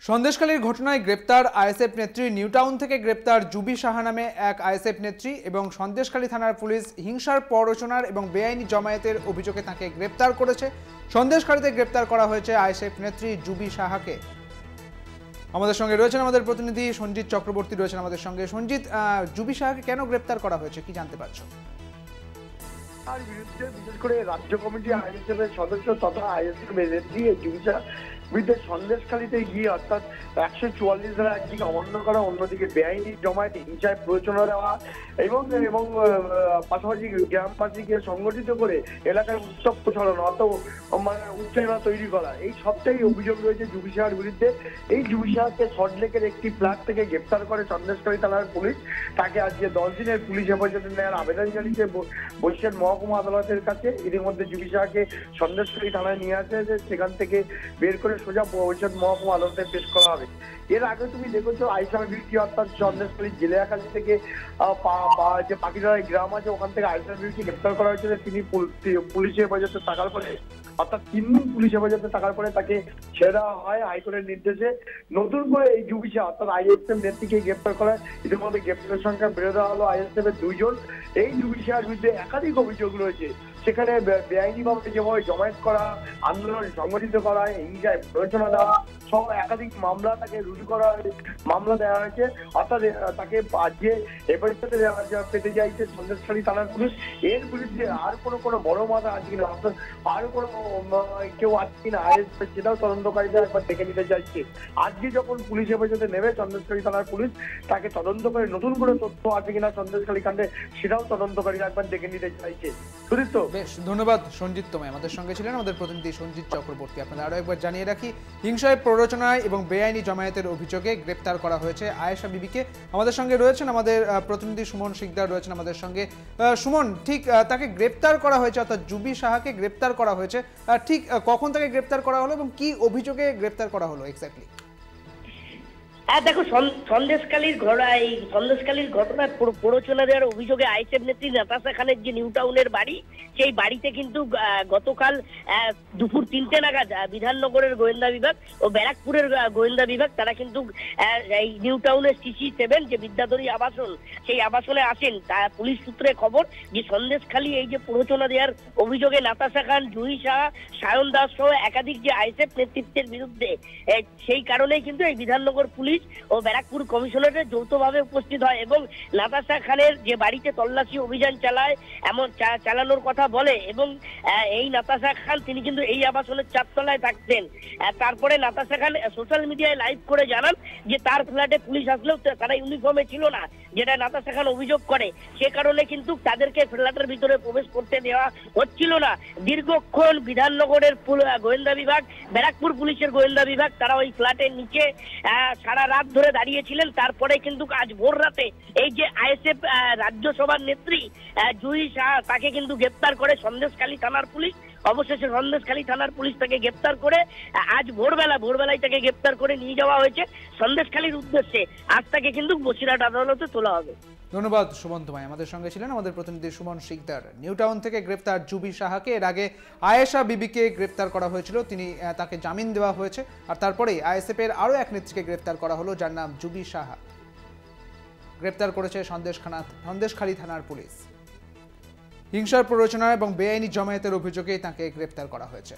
সন্দেশখালীর ঘটনায় গ্রেপ্তার আইএসএফ নেত্রী নিউটাউন থেকে গ্রেপ্তার জুবি সাহা নামে এক আইএসএফ নেত্রী এবং সন্দেশখালী থানার পুলিশ হিংসার প্ররোচনার এবং বেআইনি জমায়েতের অভিযোগে তাকে গ্রেপ্তার করেছে। সন্দেশখালীতে গ্রেপ্তার করা হয়েছে আইএসএফ নেত্রী জুবি সাহাকে। আমাদের সঙ্গে রয়েছেন আমাদের প্রতিনিধি সঞ্জিত চক্রবর্তী রয়েছেন আমাদের সঙ্গে। সঞ্জিত, জুবি সাহাকে কেন গ্রেপ্তার করা হয়েছে কি জানতে পারছো? তার বিরুদ্ধে বিশেষ করে রাজ্য কমিটি আইএসএফ এর সদস্য তথা আইএসএফ নেত্রী জুবি সাহার বিরুদ্ধে সন্দেশখালীতে গিয়ে অর্থাৎ 144 ধারা একদিকে অমান্য করা, অন্যদিকে বেআইনি জমায়েত, হিংসায় প্ররোচনা দেওয়া এবং পাশাপাশি গ্রামবাসীকে সংগঠিত করে এলাকায় উত্তপ প্রচারণ অত উত্তেজনা তৈরি করা, এই সবটাই অভিযোগ রয়েছে জুবি সাহার বিরুদ্ধে। এই জুবি সাহাকে সল্টলেকের একটি ফ্ল্যাট থেকে গ্রেপ্তার করে সন্দেশখালী থানার পুলিশ। তাকে আজকে 10 দিনের পুলিশ হেফাজতে নেওয়ার আবেদন জানিয়েছে বরিশাল মহকুমা আদালতের কাছে। ইতিমধ্যে জুবি সাহাকে সন্দেশখালী থানায় নিয়ে আসে, সেখান থেকে বের করে সোজা বরিশাল মহকুমা আদালতে পেশ করা হবে। এর আগে তুমি দেখেছো আইসার বিউটি অর্থাৎ সন্দেশখালী জেলেখালি থেকে যে পাখিরাই গ্রাম আছে ওখান থেকে আইসার বিউটি গ্রেপ্তার করা হয়েছিল। তিনি পুলিশের হেফাজতে থাকার পরে অর্থাৎ 3 দিন পুলিশ হেফাজতে থাকার পরে তাকে ছেড়ে দেওয়া হয় হাইকোর্টের নির্দেশে। নতুন করে এই জুবি সাহা অর্থাৎ আইএসএফ নেত্রীকে গ্রেপ্তার করা, ইতিমধ্যে গ্রেপ্তারের সংখ্যা বেড়ে দেওয়া হলো আইএসএফ এর 2 জন। এই জুবি সাহার বিরুদ্ধে একাধিক অভিযোগ রয়েছে, সেখানে বেআইনিভাবে যেভাবে জমায়েত করা, আন্দোলন সংগঠিত করা, হিংসায় প্ররোচনা দেওয়া সহ একাধিক মামলা তাকে রুজু করা মামলা দেওয়া হয়েছে। অর্থাৎ তাকে আজকে হেফাজতে পেতে চাইছে সন্দেশখালী থানার পুলিশ। এর বিরুদ্ধে আর কোনো বড় মাথা আছে কিনা, অর্থাৎ আর কোনো কেউ আছে কিনা আইএসএফ সেটাও তদন্তকারীরা একবার দেখে নিতে চাইছে। আজকে যখন পুলিশ হেফাজতে নেবে সন্দেশখালী থানার পুলিশ, তাকে তদন্ত করে নতুন করে তথ্য আছে কিনা সন্দেশখালী কাণ্ডে সেটাও তদন্তকারীরা একবার দেখে নিতে চাইছে। সুদীপ্ত, বেশ ধন্যবাদ সঞ্জিত। তোমায় আমাদের সঙ্গে ছিলেন আমাদের প্রতিনিধি সঞ্জিত চক্রবর্তী। আপনাদের আরো একবার জানিয়ে রাখি, হিংসায় প্ররোচনায় এবং বেআইনি জমায়েতের অভিযোগে গ্রেপ্তার করা হয়েছে আয়েশা বিবিকে। আমাদের সঙ্গে রয়েছেন আমাদের প্রতিনিধি সুমন শিকদার রয়েছেন আমাদের সঙ্গে। সুমন, ঠিক তাকে গ্রেপ্তার করা হয়েছে অর্থাৎ জুবি সাহাকে গ্রেপ্তার করা হয়েছে, ঠিক কখন তাকে গ্রেপ্তার করা হলো এবং কি অভিযোগে গ্রেপ্তার করা হলো এক্স্যাক্টলি? দেখো, সন্দেশখালীর ঘটনায় প্ররোচনা দেওয়ার অভিযোগে আইএসএফ নেত্রী নাতাশা খানের যে নিউ টাউনের বাড়ি, সেই বাড়িতে কিন্তু গতকাল দুপুর 3টে নাগাদ বিধাননগরের গোয়েন্দা বিভাগ ও ব্যারাকপুরের গোয়েন্দা বিভাগ তারা কিন্তু এই নিউ টাউনের CC7 যে বিদ্যাধরী আবাসন, সেই আবাসনে আসেন। তা পুলিশ সূত্রে খবর যে সন্দেশখালী এই যে প্ররোচনা দেওয়ার অভিযোগে নাতাশা খান, জুহি সাহা, সায়ন দাস সহ একাধিক যে আইএসএফ নেতৃত্বের বিরুদ্ধে, সেই কারণেই কিন্তু এই বিধাননগর পুলিশ ও ব্যারাকপুর কমিশনারেট যৌথভাবে উপস্থিত হয় এবং নাতাশা খানের যে বাড়িতে তল্লাশি অভিযান চালানোর কথা বলে। এবং এই নাতাশা খান তিনি কিন্তু এই আবাসনের 4 তলায় থাকতেন। তারপরে নাতাশা খান সোশ্যাল মিডিয়ায় লাইভ করে জানান যে তার ফ্ল্যাটে পুলিশ আসলেও তারা ইউনিফর্মে ছিল না, যেটা নাতাশা খান অভিযোগ করে। সে কারণে কিন্তু তাদেরকে ফ্ল্যাটের ভিতরে প্রবেশ করতে দেওয়া হচ্ছিল না। দীর্ঘক্ষণ বিধাননগরের গোয়েন্দা বিভাগ, ব্যারাকপুর পুলিশের গোয়েন্দা বিভাগ তারা ওই ফ্ল্যাটের নিচে সারা রাত ধরে দাঁড়িয়েছিলেন। তারপরে কিন্তু আজ ভোর রাতে এই যে আইএসএফ রাজ্যসভার নেত্রী জুহি সাহা, তাকে কিন্তু গ্রেপ্তার করে সন্দেশখালী থানার পুলিশ। অবশেষে সন্দেশখালী থানার পুলিশ তাকে গ্রেপ্তার করে আজ ভোরবেলায় তাকে গ্রেপ্তার করে নিয়ে যাওয়া হয়েছে সন্দেশখালীর উদ্দেশ্যে। আজ তাকে কিন্তু বসিরহাট আদালতে তোলা হবে। ধন্যবাদ সুমন। তোমায় আমাদের সঙ্গে ছিলেন আমাদের প্রতিনিধি সুমন শিকদার। নিউ টাউন থেকে গ্রেপ্তার জুবি সাহাকে এর আগে আয়েশা বিবিকে গ্রেপ্তার করা হয়েছিল, তাকে জামিন দেওয়া হয়েছে। আর তারপরেই আইএসএফ এর আরও এক নেত্রীকে গ্রেপ্তার করা হলো, যার নাম জুবি সাহা। গ্রেপ্তার করেছে সন্দেশখালী থানার পুলিশ। হিংসার প্ররোচনা এবং বেআইনি জমায়েতের অভিযোগে তাকে গ্রেপ্তার করা হয়েছে।